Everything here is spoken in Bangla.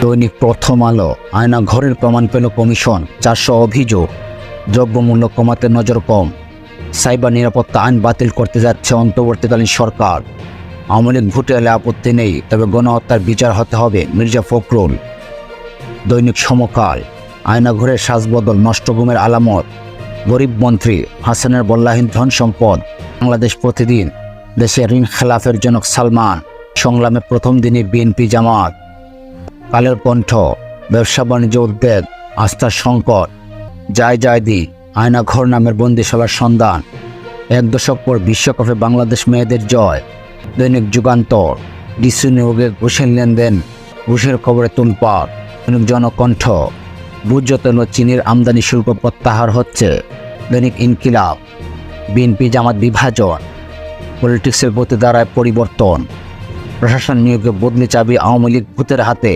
দৈনিক প্রথম আলো। আয়না ঘরের প্রমাণ পেল কমিশন, 400 অভিযোগ। দ্রব্যমূল্য কমাতে নজর কম। সাইবার নিরাপত্তা আইন বাতিল করতে যাচ্ছে অন্তর্বর্তীকালীন সরকার। আওয়ামী লীগ ভোটে এলে আপত্তি নেই, তবে গণহত্যার বিচার হতে হবে, মির্জা ফখরুল। দৈনিক সমকাল। আয়না ঘরের সাজবদল, নষ্ট ঘুমের আলামত। গরিব মন্ত্রী হাসানের বল্লাহীন ধন সম্পদ। বাংলাদেশ প্রতিদিন। দেশে ঋণ খেলাফের জনক সালমান, সংগ্রামে প্রথম দিনে বিএনপি জামাত। কালের কণ্ঠ। ব্যবসা বাণিজ্য উদ্বেগ, আস্থার সংকট। যায় দি আয়নাঘর নামের বন্দিশালার সন্ধান। 1 দশক পর বিশ্বকাপে বাংলাদেশ মেয়েদের জয়। দৈনিক যুগান্তর। ডিসি নিয়োগে ঘুষের লেনদেন, ঘুষের খবরে তুলপাড়। দৈনিক জনকণ্ঠ। ভোজ্যতেল ও চিনির আমদানি শুল্ক প্রত্যাহার হচ্ছে। দৈনিক ইনকিলাব। বিএনপি জামাত বিভাজন, পলিটিক্সের গতি দ্বারায় পরিবর্তন। প্রশাসন নিয়োগে বদলি চাবি আওয়ামী লীগ ভূতের হাতে।